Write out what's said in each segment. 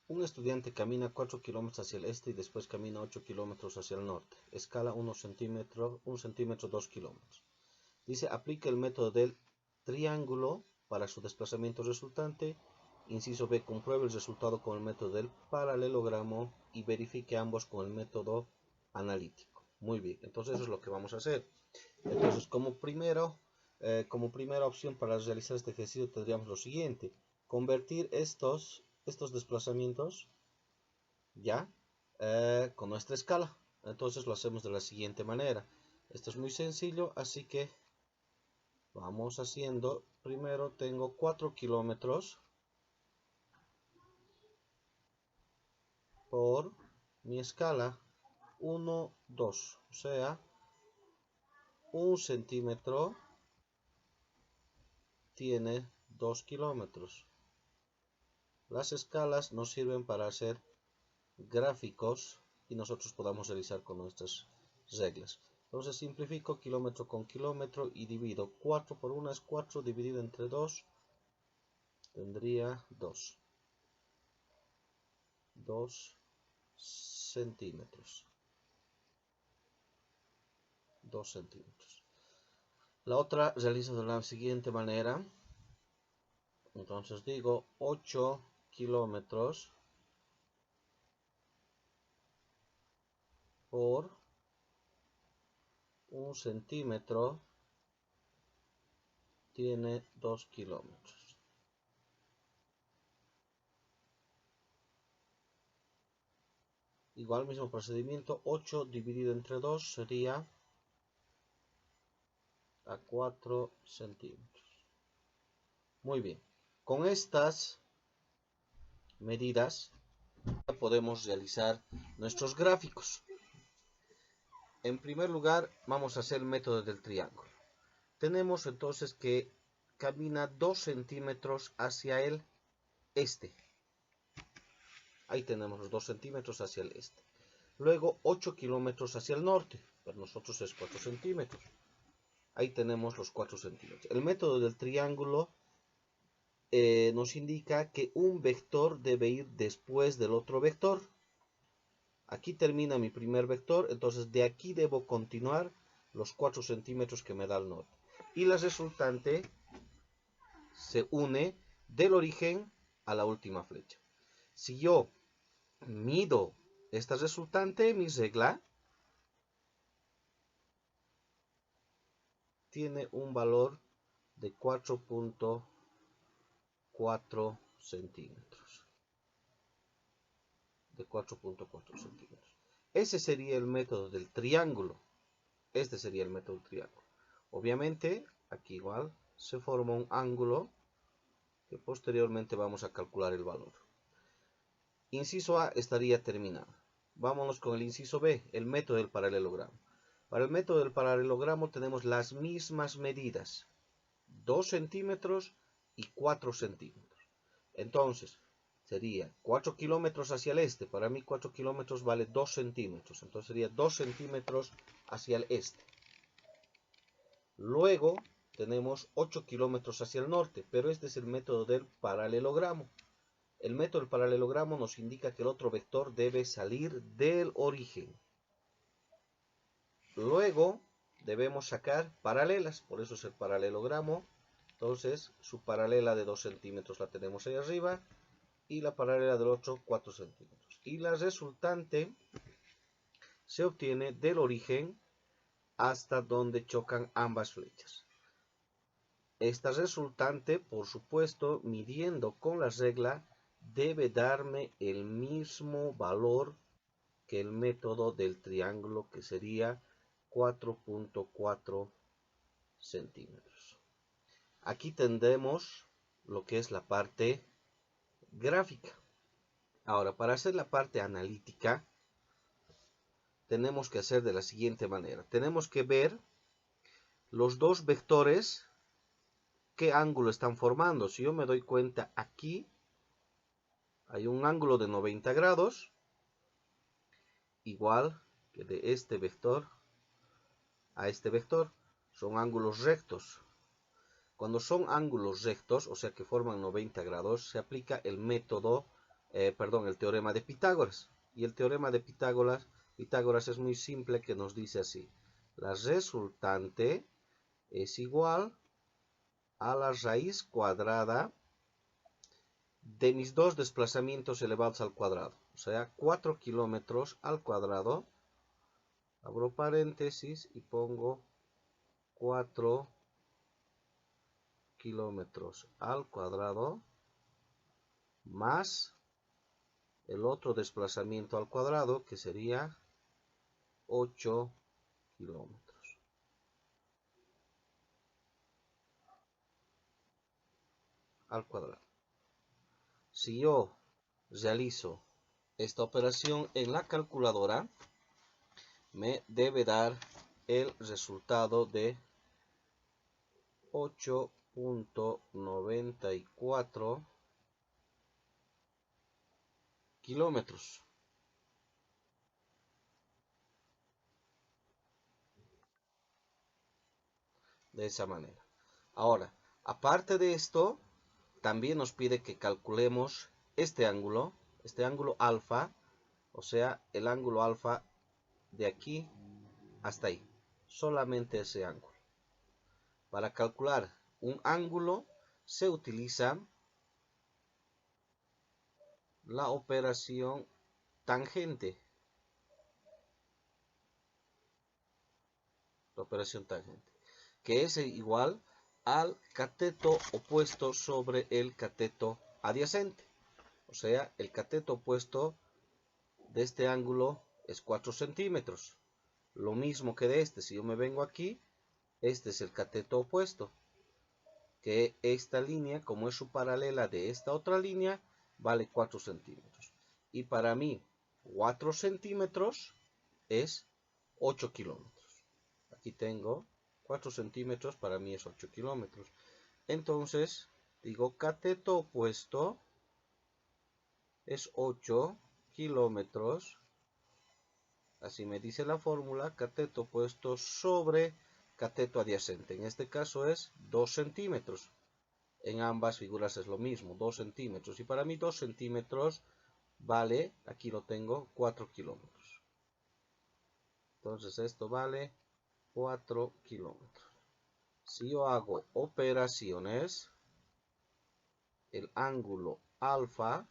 Un estudiante camina 4 kilómetros hacia el este y después camina 8 kilómetros hacia el norte. Escala 1 centímetro, 2 kilómetros. Dice, aplica el método del triángulo para su desplazamiento resultante. Inciso B, compruebe el resultado con el método del paralelogramo y verifique ambos con el método analítico. Muy bien, entonces eso es lo que vamos a hacer. Entonces, como primera opción para realizar este ejercicio tendríamos lo siguiente: convertir estos desplazamientos ya con nuestra escala. Entonces lo hacemos de la siguiente manera. Esto es muy sencillo, así que vamos haciendo. Primero tengo 4 kilómetros por mi escala 1, 2, o sea, 1 centímetro tiene 2 kilómetros. Las escalas nos sirven para hacer gráficos y nosotros podamos realizar con nuestras reglas. Entonces simplifico kilómetro con kilómetro y divido. 4 por 1 es 4, dividido entre 2 tendría 2 centímetros. 2 centímetros. La otra realizo de la siguiente manera. Entonces digo 8 kilómetros por 1 centímetro tiene 2 kilómetros. Igual mismo procedimiento, 8 dividido entre 2 sería a 4 centímetros. Muy bien, con estas medidas podemos realizar nuestros gráficos. En primer lugar, vamos a hacer el método del triángulo. Tenemos entonces que camina 2 centímetros hacia el este. Ahí tenemos los 2 centímetros hacia el este. Luego 8 kilómetros hacia el norte. Para nosotros es 4 centímetros. Ahí tenemos los 4 centímetros. El método del triángulo nos indica que un vector debe ir después del otro vector. Aquí termina mi primer vector, entonces de aquí debo continuar los 4 centímetros que me da el norte. Y la resultante se une del origen a la última flecha. Si yo mido esta resultante, mi regla tiene un valor de 4.4 centímetros. De 4.4 centímetros. Ese sería el método del triángulo. Este sería el método del triángulo. Obviamente, aquí igual se forma un ángulo que posteriormente vamos a calcular el valor. Inciso A estaría terminado. Vámonos con el inciso B, el método del paralelogramo. Para el método del paralelogramo tenemos las mismas medidas, 2 centímetros y 4 centímetros. Entonces, sería 4 kilómetros hacia el este. Para mí 4 kilómetros vale 2 centímetros. Entonces sería 2 centímetros hacia el este. Luego tenemos 8 kilómetros hacia el norte, pero este es el método del paralelogramo. El método del paralelogramo nos indica que el otro vector debe salir del origen. Luego debemos sacar paralelas, por eso es el paralelogramo. Entonces su paralela de 2 centímetros la tenemos ahí arriba y la paralela del otro 4 centímetros. Y la resultante se obtiene del origen hasta donde chocan ambas flechas. Esta resultante, por supuesto, midiendo con la regla, debe darme el mismo valor que el método del triángulo, que sería 4.4 centímetros. Aquí tendremos lo que es la parte gráfica. Ahora, para hacer la parte analítica, tenemos que hacer de la siguiente manera. Tenemos que ver los dos vectores, qué ángulo están formando. Si yo me doy cuenta, aquí hay un ángulo de 90 grados, igual que de este vector a este vector. Son ángulos rectos. Cuando son ángulos rectos, o sea que forman 90 grados, se aplica el método el teorema de Pitágoras. Y el teorema de Pitágoras es muy simple, que nos dice así: la resultante es igual a la raíz cuadrada de mis dos desplazamientos elevados al cuadrado. O sea, 4 kilómetros al cuadrado. Abro paréntesis y pongo 4 kilómetros al cuadrado más el otro desplazamiento al cuadrado, que sería 8 kilómetros al cuadrado. Si yo realizo esta operación en la calculadora, me debe dar el resultado de 8.94 kilómetros. De esa manera. Ahora, aparte de esto, también nos pide que calculemos este ángulo alfa, o sea, el ángulo alfa de aquí hasta ahí, solamente ese ángulo. Para calcular un ángulo se utiliza la operación tangente. Que es igual al cateto opuesto sobre el cateto adyacente. O sea, el cateto opuesto de este ángulo es 4 centímetros. Lo mismo que de este. Si yo me vengo aquí, este es el cateto opuesto. Que esta línea, como es su paralela de esta otra línea, vale 4 centímetros. Y para mí, 4 centímetros es 8 kilómetros. Aquí tengo 4 centímetros, para mí es 8 kilómetros. Entonces, digo, cateto opuesto es 8 kilómetros. Así me dice la fórmula, cateto opuesto sobre cateto adyacente. En este caso es 2 centímetros. En ambas figuras es lo mismo, 2 centímetros. Y para mí 2 centímetros vale, aquí lo tengo, 4 kilómetros. Entonces esto vale 4 kilómetros. Si yo hago operaciones, el ángulo alfa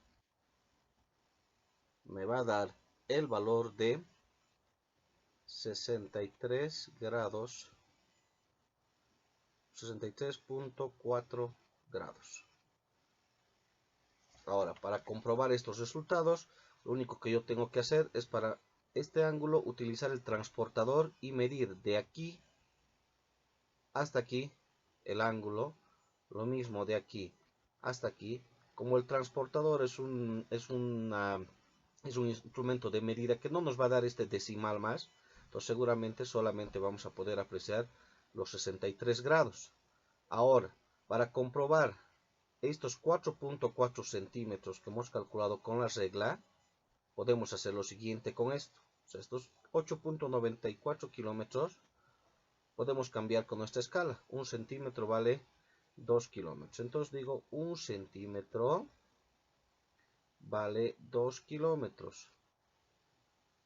me va a dar el valor de 63 grados, 63.4 grados. Ahora, para comprobar estos resultados, lo único que yo tengo que hacer es, para este ángulo, utilizar el transportador y medir de aquí hasta aquí el ángulo. Lo mismo de aquí hasta aquí. Como el transportador es un instrumento de medida que no nos va a dar este decimal más, entonces seguramente solamente vamos a poder apreciar los 63 grados. Ahora, para comprobar estos 4.4 centímetros que hemos calculado con la regla, podemos hacer lo siguiente con esto. O sea, estos 8.94 kilómetros podemos cambiar con nuestra escala. Un centímetro vale 2 kilómetros. Entonces digo, un centímetro vale 2 kilómetros.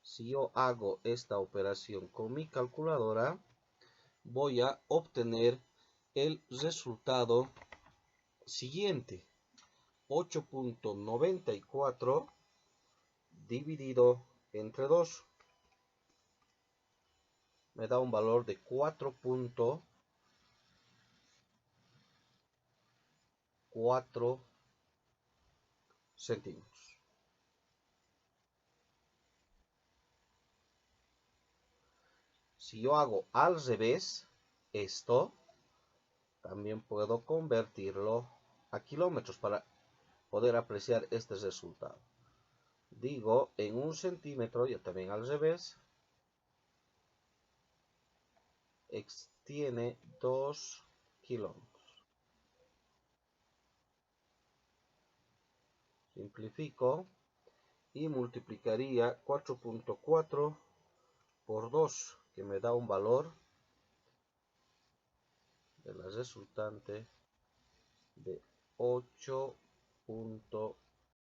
Si yo hago esta operación con mi calculadora, voy a obtener el resultado siguiente: 8.94 dividido entre 2 me da un valor de 4.4 centímetros. Si yo hago al revés esto, también puedo convertirlo a kilómetros para poder apreciar este resultado. Digo, en un centímetro, yo también al revés, tiene 2 kilómetros. Simplifico y multiplicaría 4.4 por 2, que me da un valor de la resultante de 8.94.